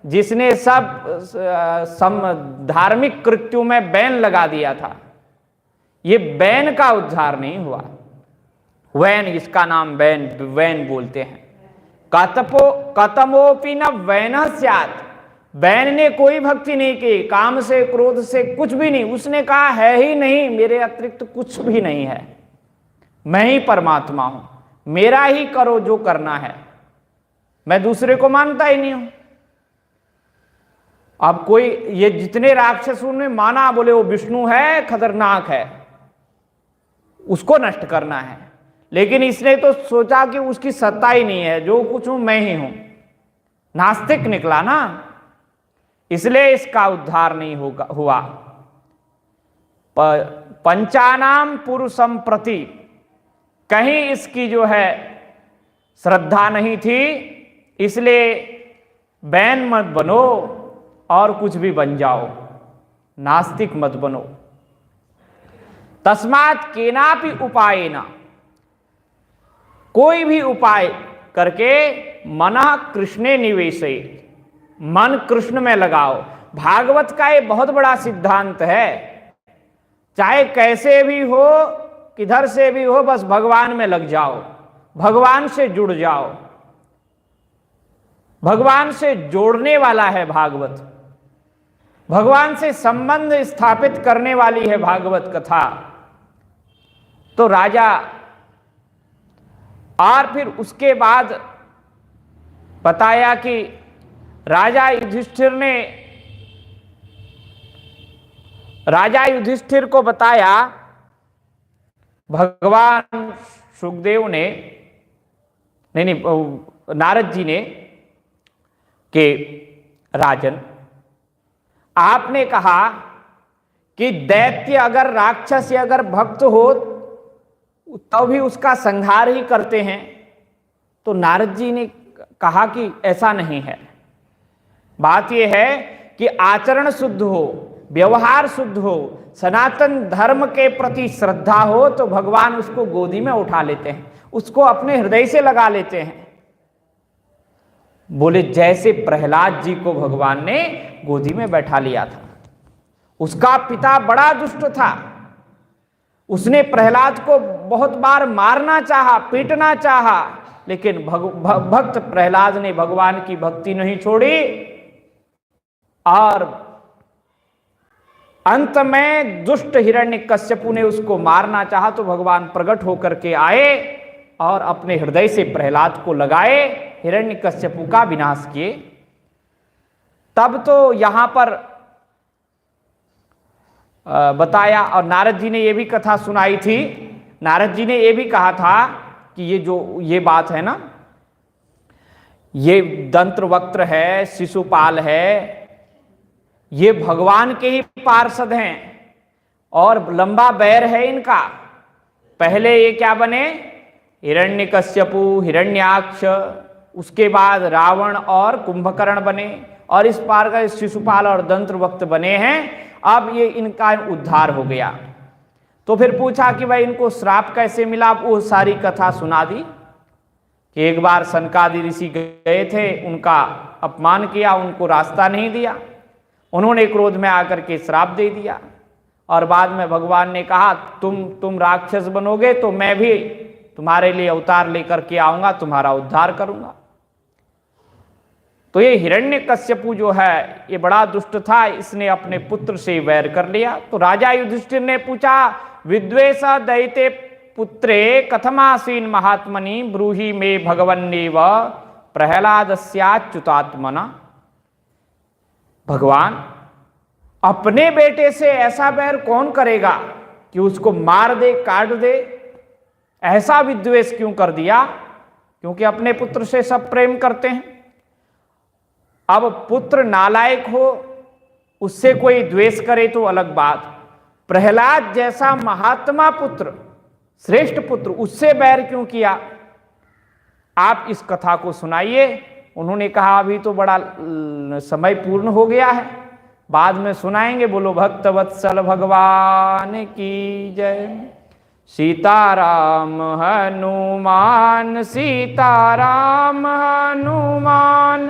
जिसने सब धार्मिक कृत्यों में बैन लगा दिया था, ये बैन का उद्धार नहीं हुआ। वैन, इसका नाम वैन बोलते हैं। कतमोपि न वैन स्यात्, वैन ने कोई भक्ति नहीं की, काम से क्रोध से कुछ भी नहीं। उसने कहा है ही नहीं, मेरे अतिरिक्त कुछ भी नहीं है, मैं ही परमात्मा हूं, मेरा ही करो जो करना है, मैं दूसरे को मानता ही नहीं हूं। अब कोई ये जितने राक्षसों ने माना, बोले वो विष्णु है, खतरनाक है, उसको नष्ट करना है, लेकिन इसने तो सोचा कि उसकी सत्ता ही नहीं है, जो कुछ हूं मैं ही हूं, नास्तिक निकला ना, इसलिए इसका उद्धार नहीं हुआ। पंचानाम पुरुषम प्रति, कहीं इसकी जो है श्रद्धा नहीं थी, इसलिए बैन मत बनो और कुछ भी बन जाओ, नास्तिक मत बनो। तस्मात् केनापि उपायेन, कोई भी उपाय करके मनः कृष्णे निवेशयेत्, मन कृष्ण में लगाओ। भागवत का ये बहुत बड़ा सिद्धांत है, चाहे कैसे भी हो, किधर से भी हो, बस भगवान में लग जाओ, भगवान से जुड़ जाओ। भगवान से जोड़ने वाला है भागवत, भगवान से संबंध स्थापित करने वाली है भागवत कथा। तो राजा, और फिर उसके बाद बताया कि राजा युधिष्ठिर को बताया भगवान सुखदेव ने, नारद जी ने, कि राजन, आपने कहा कि दैत्य अगर राक्षस या अगर भक्त हो तो भी उसका संहार ही करते हैं। तो नारद जी ने कहा कि ऐसा नहीं है, बात यह है कि आचरण शुद्ध हो, व्यवहार शुद्ध हो, सनातन धर्म के प्रति श्रद्धा हो, तो भगवान उसको गोदी में उठा लेते हैं, उसको अपने हृदय से लगा लेते हैं। बोले जैसे प्रहलाद जी को भगवान ने गोदी में बैठा लिया था। उसका पिता बड़ा दुष्ट था, उसने प्रहलाद को बहुत बार मारना चाहा, पीटना चाहा, लेकिन भक्त प्रहलाद ने भगवान की भक्ति नहीं छोड़ी, और अंत में दुष्ट हिरण्यकश्यपु ने उसको मारना चाहा, तो भगवान प्रकट होकर के आए और अपने हृदय से प्रहलाद को लगाए, हिरण्यकश्यपु का विनाश किए। तब तो यहां पर बताया, और नारद जी ने यह भी कथा सुनाई थी, नारद जी ने यह भी कहा था कि ये बात है ना, ये दंत्रवक्त्र है, शिशुपाल है, ये भगवान के ही पार्षद हैं और लंबा बैर है इनका। पहले ये क्या बने, हिरण्यकश्यपु, हिरण्याक्ष, उसके बाद रावण और कुंभकर्ण बने, और इस पार का शिशुपाल और दंत्रवक्त्र बने हैं। अब ये इनका उद्धार हो गया। तो फिर पूछा कि भाई इनको श्राप कैसे मिला, वो सारी कथा सुना दी कि एक बार सनकादि ऋषि गए थे, उनका अपमान किया, उनको रास्ता नहीं दिया, उन्होंने क्रोध में आकर के श्राप दे दिया, और बाद में भगवान ने कहा तुम राक्षस बनोगे तो मैं भी तुम्हारे लिए अवतार लेकर के आऊंगा, तुम्हारा उद्धार करूंगा। तो ये हिरण्यकश्यपु जो है ये बड़ा दुष्ट था, इसने अपने पुत्र से वैर कर लिया। तो राजा युधिष्ठिर ने पूछा, विद्वेष दैते पुत्रे कथमासीन महात्मनि ब्रूहि मे भगवन्नेव प्रहलादस्याच्युतात्मना। भगवान, अपने बेटे से ऐसा बैर कौन करेगा कि उसको मार दे, काट दे, ऐसा विद्वेष क्यों कर दिया? क्योंकि अपने पुत्र से सब प्रेम करते हैं। अब पुत्र नालायक हो, उससे कोई द्वेष करे तो अलग बात, प्रहलाद जैसा महात्मा पुत्र, श्रेष्ठ पुत्र, उससे बैर क्यों किया? आप इस कथा को सुनाइए। उन्होंने कहा अभी तो बड़ा समय पूर्ण हो गया है, बाद में सुनाएंगे। बोलो भक्तवत्सल भगवान की जय। सीताराम हनुमान, सीताराम हनुमान,